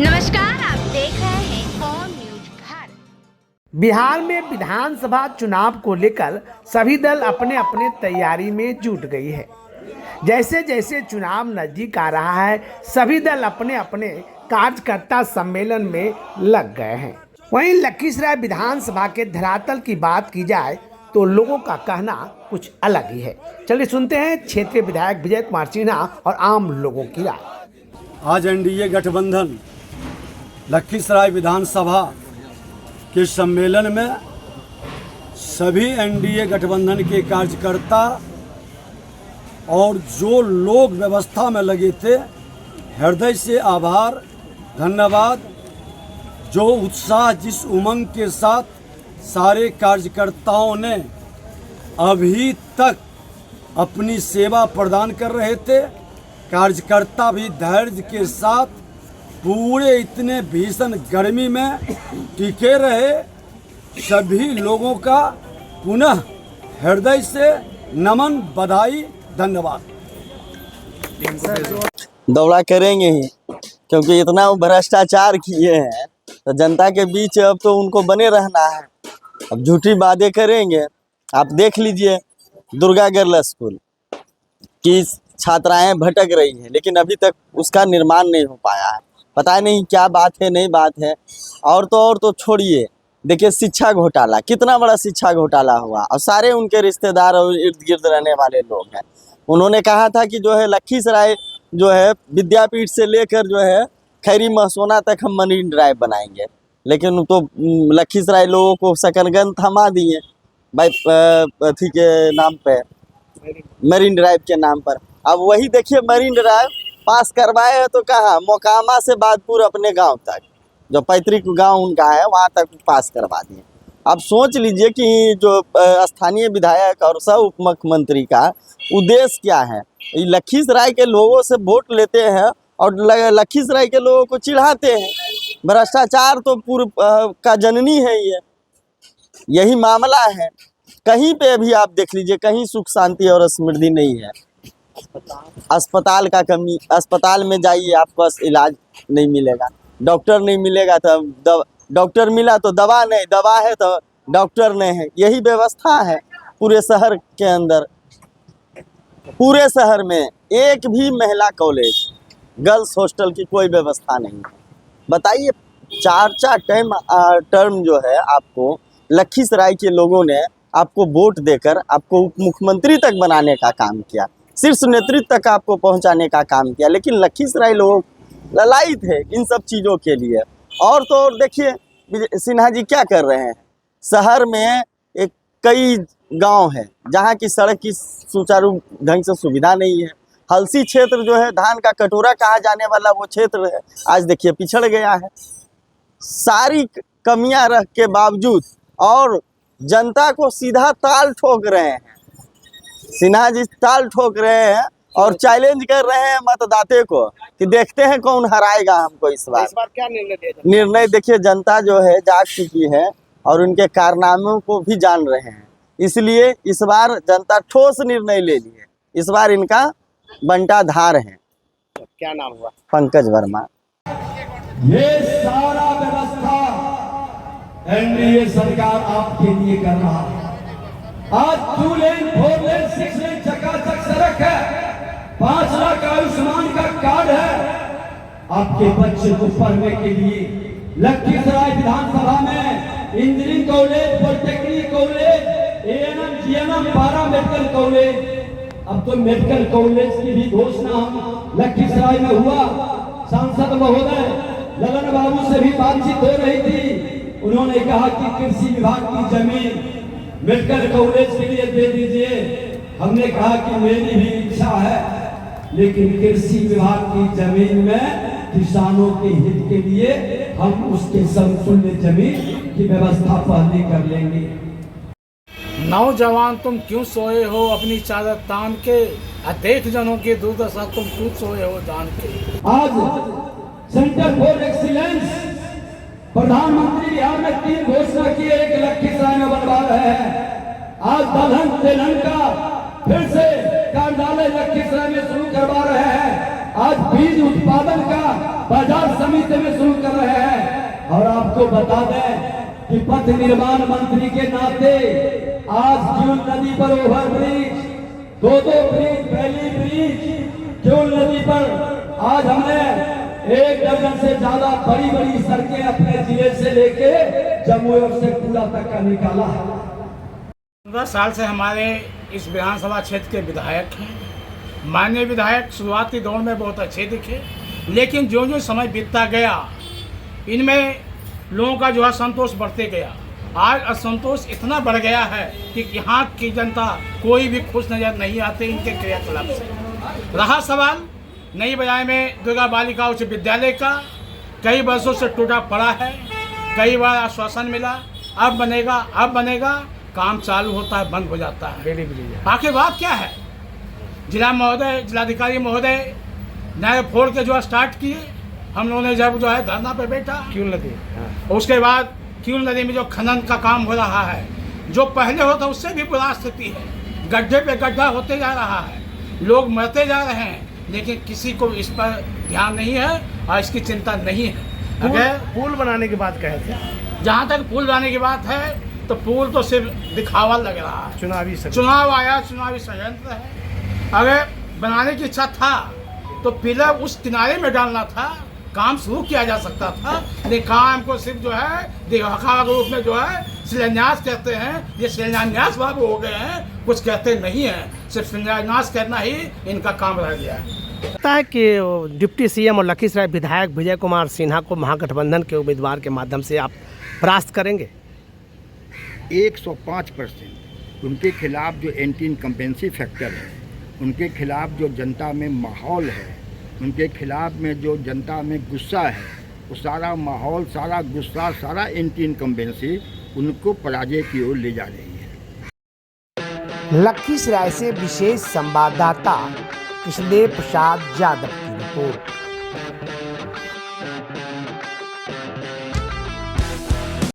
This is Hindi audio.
नमस्कार, आप देख रहे हैं कौन न्यूज भारत। बिहार में विधानसभा चुनाव को लेकर सभी दल अपने अपने तैयारी में जुट गई है। जैसे जैसे चुनाव नजदीक आ रहा है, सभी दल अपने अपने कार्यकर्ता सम्मेलन में लग गए हैं। वहीं लखीसराय विधानसभा के धरातल की बात की जाए तो लोगों का कहना कुछ अलग ही है। चलिए सुनते हैं क्षेत्रीय विधायक विजय कुमार सिन्हा और आम लोगों की राय। आज एनडीए गठबंधन लखीसराय विधानसभा के सम्मेलन में सभी एनडीए गठबंधन के कार्यकर्ता और जो लोग व्यवस्था में लगे थे, हृदय से आभार, धन्यवाद। जो उत्साह, जिस उमंग के साथ सारे कार्यकर्ताओं ने अभी तक अपनी सेवा प्रदान कर रहे थे, कार्यकर्ता भी धैर्य के साथ पूरे इतने भीषण गर्मी में टिके रहे। सभी लोगों का पुनः हृदय से नमन, बधाई, धन्यवाद। दौड़ा करेंगे ही, क्योंकि इतना भ्रष्टाचार किए हैं तो जनता के बीच अब तो उनको बने रहना है। अब झूठी वादे करेंगे। आप देख लीजिए, दुर्गा गर्ल्स स्कूल की छात्राएं भटक रही हैं, लेकिन अभी तक उसका निर्माण नहीं हो पाया है। पता नहीं क्या बात है, नहीं बात है। और तो छोड़िए, देखिए शिक्षा घोटाला, कितना बड़ा शिक्षा घोटाला हुआ और सारे उनके रिश्तेदार और इर्द गिर्द रहने वाले लोग हैं। उन्होंने कहा था कि जो है लखीसराय जो है विद्यापीठ से लेकर जो है खैरी महसोना तक हम मरीन ड्राइव बनाएंगे, लेकिन तो लखीसराय लोगों को शकरगंज थमा दिए भाई अथी के नाम पे, मरीन ड्राइव के नाम पर। अब वही देखिए, मरीन ड्राइव पास करवाए हैं तो कहाँ, मोकामा से बादपुर अपने गांव तक, जो पैतृक गांव उनका है, वहां तक पास करवा दिए। अब सोच लीजिए कि जो स्थानीय विधायक और सह उप मुख्यमंत्री का उद्देश्य क्या है। लखीसराय के लोगों से वोट लेते हैं और लखीसराय के लोगों को चिढ़ाते हैं। भ्रष्टाचार तो पूर्व का जननी है, यही मामला है। कहीं पे भी आप देख लीजिए, कहीं सुख शांति और समृद्धि नहीं है। अस्पताल का कमी, अस्पताल में जाइए आपको इलाज नहीं मिलेगा, डॉक्टर नहीं मिलेगा तो डॉक्टर मिला तो दवा नहीं, दवा है तो डॉक्टर नहीं है। यही व्यवस्था है पूरे शहर के अंदर। पूरे शहर में एक भी महिला कॉलेज, गर्ल्स हॉस्टल की कोई व्यवस्था नहीं है। बताइए, चार टर्म जो है आपको लखीसराय के लोगों ने आपको वोट देकर आपको उप मुख्यमंत्री तक बनाने का काम किया, शीर्ष नेतृत्व तक आपको पहुंचाने का काम किया, लेकिन लखीसराय लोग ललायित है इन सब चीज़ों के लिए। और तो और देखिए सिन्हा जी क्या कर रहे हैं। शहर में एक कई गांव है जहां की सड़क की सुचारू ढंग से सुविधा नहीं है। हलसी क्षेत्र जो है, धान का कटोरा कहा जाने वाला वो क्षेत्र है, आज देखिए पिछड़ गया है। सारी कमियां रख के बावजूद और जनता को सीधा ताल ठोक रहे हैं। सिन्हा जी ताल ठोक रहे हैं और चैलेंज कर रहे हैं मतदाते को कि देखते हैं कौन हराएगा हमको इस बार। क्या निर्णय देखिए, जनता जो है जाग चुकी है और उनके कारनामों को भी जान रहे हैं, इसलिए इस बार जनता ठोस निर्णय ले ली है। इस बार इनका बंटाधार है। क्या नाम हुआ? पंकज वर्मा। ये सारा व्यवस्था एनडीए सरकार आपके लिए कर रहा है। आज 2 लेन 4 लेन 6 लेन चकाचक सड़क है, 5 लाख आयुष्मान का कार्ड है। आपके बच्चे को पढ़ने के लिए लखीसराय विधानसभा में engineering college, polytechnic college, ANM, GNM, पारा मेडिकल कॉलेज, अब तो मेडिकल कॉलेज की भी घोषणा हम लखीसराय में हुआ। सांसद महोदय ललन बाबू से भी बातचीत हो रही थी। उन्होंने कहा कि कृषि विभाग की जमीन मेडिकल कॉलेज के लिए दे दीजिए। हमने कहा कि मेरी भी इच्छा है, लेकिन कृषि विभाग की जमीन में किसानों के हित के लिए हम उसके समतुल्य जमीन की व्यवस्था पहले कर लेंगे। नौजवान तुम क्यों सोए हो अपनी चादर तान के, देख जनों की दुर्दशा तुम क्यों सोए हो जान के। आज सेंटर फॉर एक्सीलेंस प्रधानमंत्री बिहार में 3 घोषणा किए, एक लखीसराय में बनवा रहे हैं। आज दलहन तेलहन का फिर से कार्यालय लखीसराय में शुरू करवा रहे हैं। आज बीज उत्पादन का बाजार समिति में शुरू बता दें कि पथ निर्माण मंत्री के नाते आज क्यूल नदी पर ओवर ब्रिज, दो ब्रिज, पहली ब्रिज क्यूल नदी पर आज हमने 1 दर्जन से ज्यादा बड़ी बड़ी सड़कें अपने जिले से लेके जम्मू और शेखपुरा तक का निकाला है। 15 साल से हमारे इस विधानसभा क्षेत्र के विधायक हैं। माननीय विधायक शुरुआती दौर में बहुत अच्छे दिखे, लेकिन जो जो समय बीतता गया इनमें लोगों का जो है संतोष बढ़ते गया। आज असंतोष इतना बढ़ गया है कि यहाँ की जनता कोई भी खुश नजर नहीं आते इनके क्रियाकलाप से। रहा सवाल नई बाजार में दुर्गा बालिका उच्च विद्यालय का, कई वर्षों से टूटा पड़ा है, कई बार आश्वासन मिला अब बनेगा, काम चालू होता है बंद हो जाता है। आखिर बात क्या है? जिलाधिकारी महोदय नए फोड़ के जो है स्टार्ट किए, हम लोगों ने जब जो है धरना पे बैठा क्यूल नदी, उसके बाद क्यूल नदी में जो खनन का काम हो रहा है, जो पहले होता उससे भी बुरा स्थिति है। गड्ढे पे गड्ढा होते जा रहा है, लोग मरते जा रहे हैं, लेकिन किसी को इस पर ध्यान नहीं है और इसकी चिंता नहीं है। अगर पुल बनाने की बात कहे थे, जहाँ तक पुल बनाने की बात है तो पुल तो सिर्फ दिखावा लग रहा है। चुनाव आया, चुनावी षड्यंत्र है। अगर बनाने की इच्छा था तो पिलर उस किनारे में डालना था, काम शुरू किया जा सकता था, लेकिन काम को सिर्फ जो है दिखावा रूप में जो है शिलान्यास कहते हैं। ये शिलान्यास बाबू हो गए हैं, कुछ कहते नहीं हैं, सिर्फ शिलान्यास करना ही इनका काम रह गया है। लगता है कि डिप्टी सीएम और लखीसराय विधायक विजय कुमार सिन्हा को महागठबंधन के उम्मीदवार के माध्यम से आप परास्त करेंगे? 105% उनके खिलाफ जो एंटी इनकम्पेंसी फैक्टर है, उनके खिलाफ जो जनता में माहौल है, उनके खिलाफ में जो जनता में गुस्सा है, वो सारा माहौल, सारा गुस्सा, सारा एंटी इनकम्पेंसी उनको पराजय की ओर ले जा रही है। लखीसराय से विशेष संवाददाता कृष्णदेव प्रसाद यादव की रिपोर्ट।